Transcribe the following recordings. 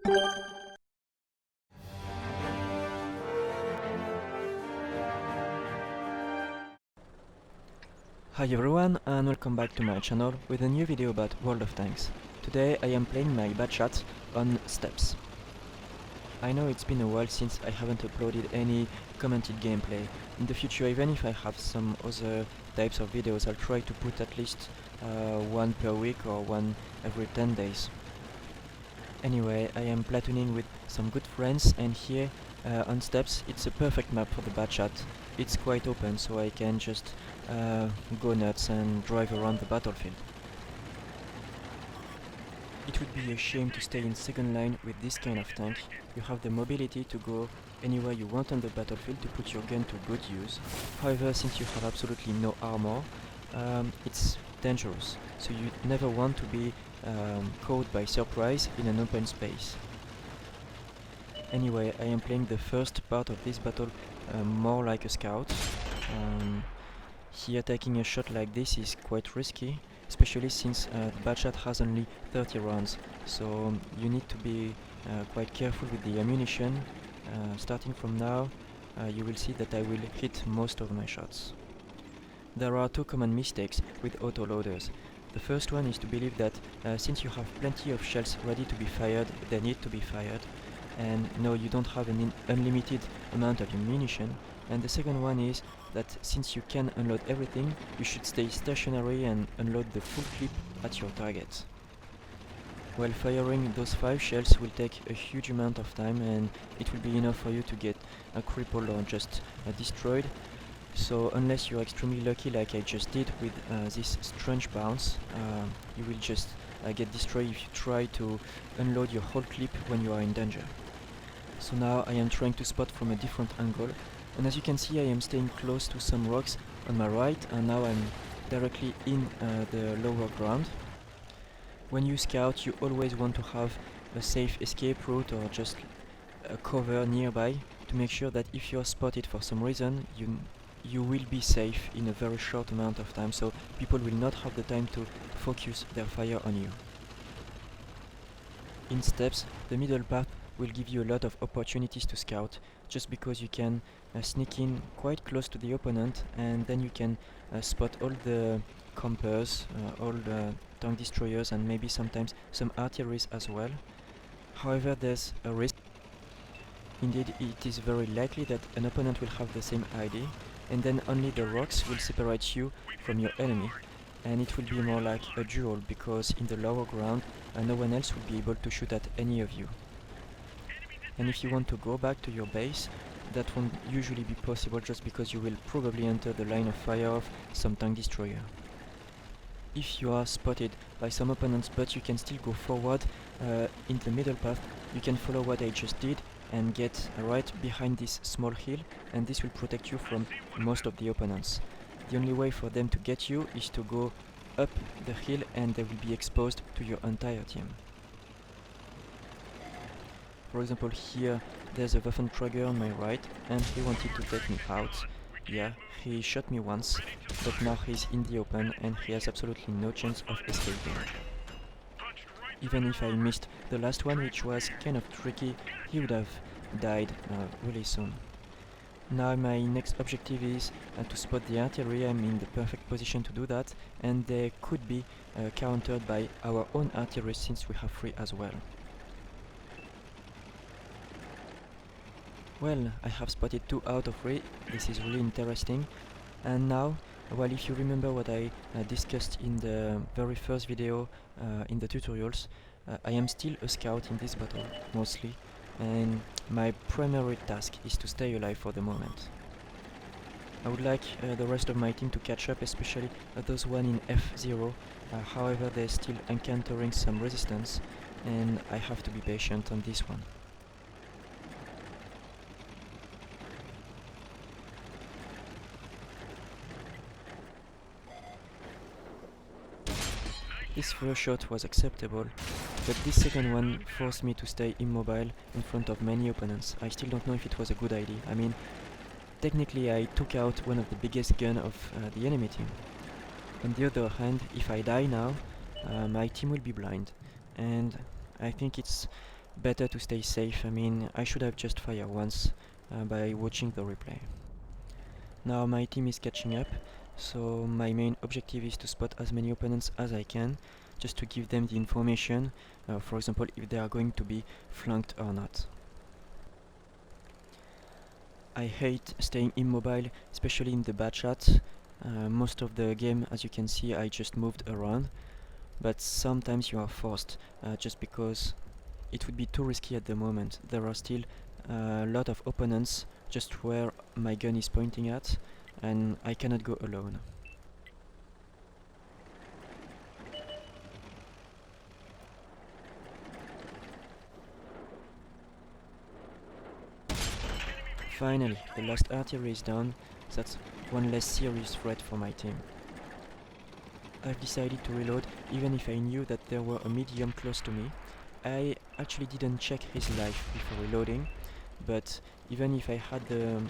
Hi everyone and welcome back to my channel with a new video about World of Tanks. Today I am playing my Batignolles on steps. I know it's been a while since I haven't uploaded any commented gameplay. In the future, even if I have some other types of videos, I'll try to put at least one per week or one every 10 days. Anyway, I am platooning with some good friends, and here on steps it's a perfect map for the Batignolles. It's quite open, so I can just go nuts and drive around the battlefield. It would be a shame to stay in second line with this kind of tank. You have the mobility to go anywhere you want on the battlefield to put your gun to good use. However, since you have absolutely no armor, it's dangerous, so you never want to be caught by surprise in an open space. Anyway, I am playing the first part of this battle more like a scout. Here taking a shot like this is quite risky, especially since the Batignolles has only 30 rounds, so you need to be quite careful with the ammunition. Starting from now, you will see that I will hit most of my shots. There are two common mistakes with autoloaders. The first one is to believe that since you have plenty of shells ready to be fired, they need to be fired, and no, you don't have an unlimited amount of ammunition. And the second one is that since you can unload everything, you should stay stationary and unload the full clip at your target. While firing those 5 shells will take a huge amount of time, and it will be enough for you to get crippled or just destroyed. So unless you're extremely lucky like I just did with this strange bounce, you will just get destroyed if you try to unload your whole clip when you are in danger. So now I am trying to spot from a different angle, and as you can see I am staying close to some rocks on my right, and now I'm directly in the lower ground. When you scout, you always want to have a safe escape route or just a cover nearby to make sure that if you're spotted for some reason, you will be safe in a very short amount of time, so people will not have the time to focus their fire on you. In steps, the middle path will give you a lot of opportunities to scout, just because you can sneak in quite close to the opponent, and then you can spot all the campers, all the tank destroyers, and maybe sometimes some artillery as well. However, there's a risk. Indeed, it is very likely that an opponent will have the same ID, and then only the rocks will separate you from your enemy, and it will be more like a duel, because in the lower ground no one else will be able to shoot at any of you. And if you want to go back to your base, that won't usually be possible, just because you will probably enter the line of fire of some tank destroyer. If you are spotted by some opponents but you can still go forward in the middle path, you can follow what I just did and get right behind this small hill, and this will protect you from most of the opponents. The only way for them to get you is to go up the hill, and they will be exposed to your entire team. For example, here there's a Waffenträger on my right, and he wanted to take me out. Yeah, he shot me once, but now he's in the open and he has absolutely no chance of escaping. Even if I missed the last one, which was kind of tricky, he would have died really soon. Now my next objective is to spot the artillery. I'm in the perfect position to do that, and they could be countered by our own artillery since we have 3 as well. Well, I have spotted 2 out of 3, this is really interesting. And now, well, if you remember what I discussed in the very first video in the tutorials, I am still a scout in this battle, mostly, and my primary task is to stay alive for the moment. I would like the rest of my team to catch up, especially those one in F0, however they're still encountering some resistance, and I have to be patient on this one. This first shot was acceptable, but this second one forced me to stay immobile in front of many opponents. I still don't know if it was a good idea. I mean, technically I took out one of the biggest guns of the enemy team. On the other hand, if I die now, my team will be blind, and I think it's better to stay safe. I mean, I should have just fired once by watching the replay. Now my team is catching up, so my main objective is to spot as many opponents as I can, just to give them the information, for example if they are going to be flanked or not. I hate staying immobile, especially in the Bachat. Most of the game, as you can see, I just moved around, but sometimes you are forced, just because it would be too risky at the moment. There are still a lot of opponents just where my gun is pointing at, and I cannot go alone. Finally, the last artillery is down. That's one less serious threat for my team. I've decided to reload even if I knew that there were a medium close to me. I actually didn't check his life before reloading, but even if I had the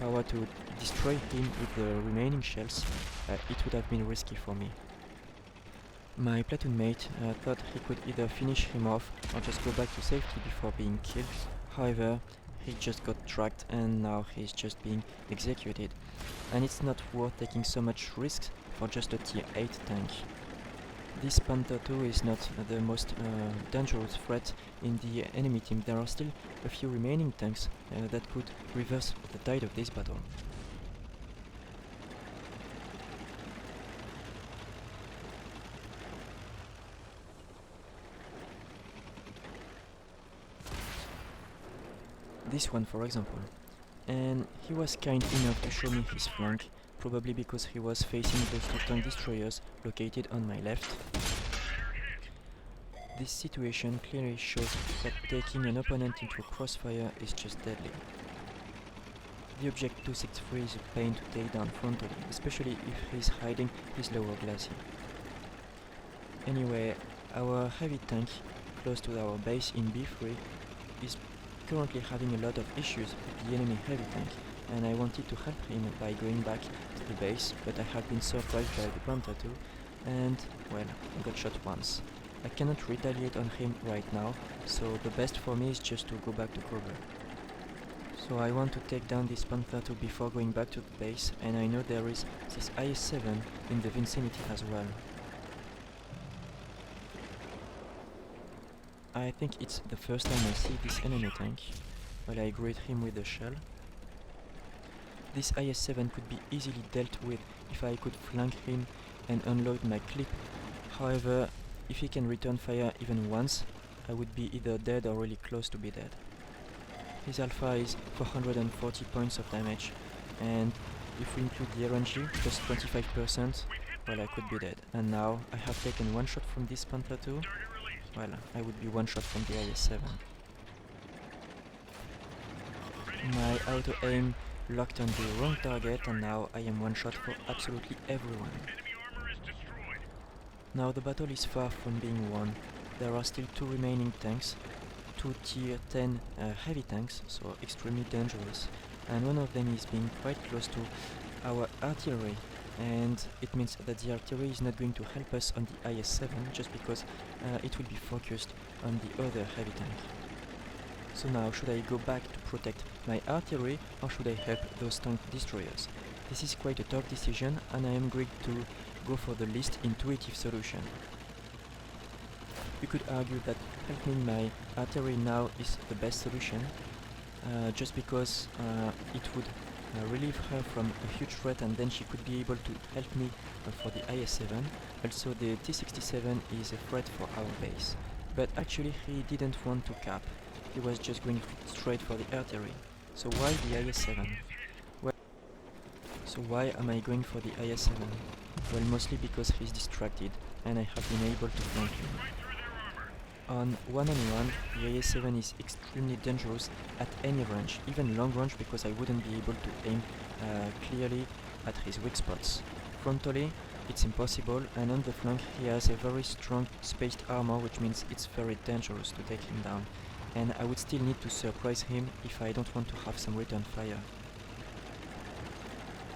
power to destroy him with the remaining shells, it would have been risky for me. My platoon mate thought he could either finish him off or just go back to safety before being killed. However, he just got tracked and now he's just being executed. And it's not worth taking so much risks for just a tier 8 tank. This Panther 2 is not the most dangerous threat in the enemy team. There are still a few remaining tanks that could reverse the tide of this battle. This one, for example. And he was kind enough to show me his flank, probably because he was facing those two tank destroyers located on my left. This situation clearly shows that taking an opponent into a crossfire is just deadly. The Object 263 is a pain to take down frontally, especially if he's hiding his lower glacis. Anyway, our heavy tank close to our base in B3 is currently having a lot of issues with the enemy heavy tank, and I wanted to help him by going back to the base, but I have been surprised by the Panther 2, and, well, I got shot once. I cannot retaliate on him right now, so the best for me is just to go back to cover. So I want to take down this Panther 2 before going back to the base, and I know there is this IS-7 in the vicinity as well. I think it's the first time I see this enemy tank, while I greet him with a shell. This IS-7 could be easily dealt with if I could flank him and unload my clip. However, if he can return fire even once, I would be either dead or really close to be dead. His alpha is 440 points of damage, and if we include the RNG plus 25%, well, I could be dead. And now I have taken one shot from this Panther 2. Well, I would be one shot from the IS-7. My auto-aim locked on the wrong target, and now I am one shot for absolutely everyone. Now the battle is far from being won. There are still two remaining tanks, two tier 10 heavy tanks, so extremely dangerous, and one of them is being quite close to our artillery, and it means that the artillery is not going to help us on the IS-7 just because it will be focused on the other heavy tank. So now, should I go back to protect my artillery or should I help those tank destroyers? This is quite a tough decision, and I am going to go for the least intuitive solution. You could argue that helping my artillery now is the best solution, just because it would relieve her from a huge threat, and then she could be able to help me for the IS-7. Also, the T-67 is a threat for our base. But actually he didn't want to cap, he was just going straight for the artillery. So why the IS-7? So why am I going for the IS-7? Well, mostly because he's distracted, and I have been able to flank him. On one-on-one, the IS-7 is extremely dangerous at any range, even long range, because I wouldn't be able to aim clearly at his weak spots. Frontally, it's impossible, and on the flank he has a very strong spaced armor, which means it's very dangerous to take him down, and I would still need to surprise him if I don't want to have some return fire.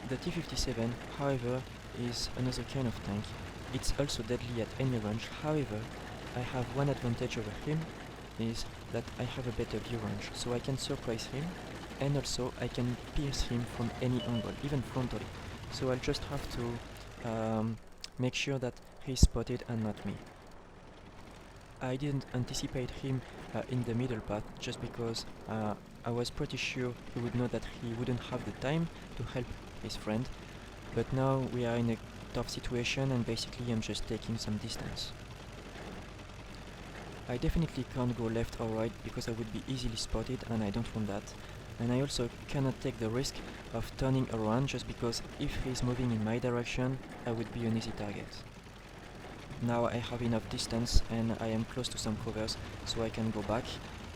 The T-57, however, is another kind of tank. It's also deadly at any range. However, I have one advantage over him. is that I have a better view range, so I can surprise him, and also I can pierce him from any angle, even frontally. So I'll just have to make sure that he's spotted and not me. I didn't anticipate him in the middle path just because I was pretty sure he would know that he wouldn't have the time to help his friend, but now we are in a tough situation and basically I'm just taking some distance. I definitely can't go left or right because I would be easily spotted and I don't want that. And I also cannot take the risk of turning around just because if he's moving in my direction, I would be an easy target. Now I have enough distance and I am close to some covers, so I can go back.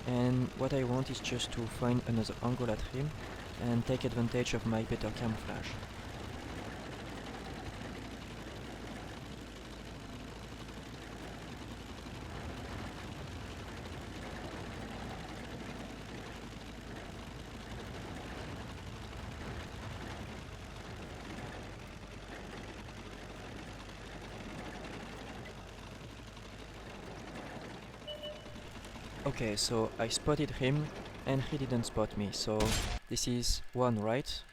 And what I want is just to find another angle at him and take advantage of my better camouflage. Okay, so I spotted him and he didn't spot me, so this is one right?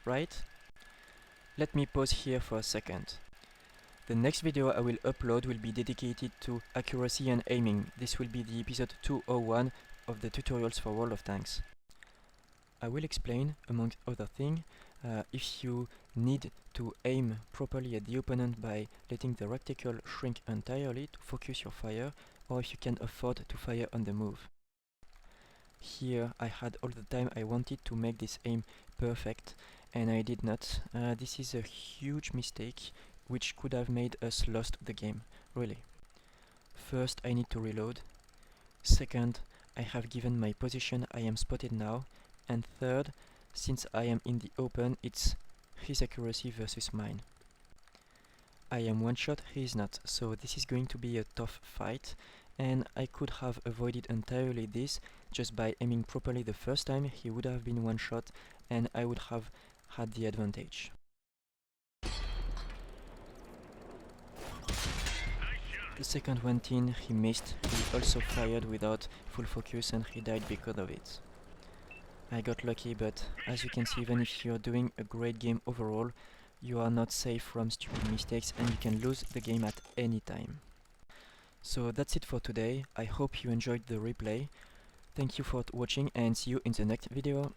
Let me pause here for a second. The next video I will upload will be dedicated to accuracy and aiming. This will be the episode 201 of the tutorials for World of Tanks. I will explain, among other things, if you need to aim properly at the opponent by letting the reticle shrink entirely to focus your fire, or if you can afford to fire on the move. Here I had all the time I wanted to make this aim perfect, and I did not. This is a huge mistake which could have made us lost the game, really. First, I need to reload. Second, I have given my position, I am spotted now. And third, since I am in the open, it's his accuracy versus mine. I am one shot, he is not, so this is going to be a tough fight, and I could have avoided entirely this just by aiming properly the first time. He would have been one shot and I would have had the advantage. The second went in, he missed, he also fired without full focus and he died because of it. I got lucky, but as you can see, even if you're doing a great game overall, you are not safe from stupid mistakes and you can lose the game at any time. So that's it for today. I hope you enjoyed the replay. Thank you for watching and see you in the next video.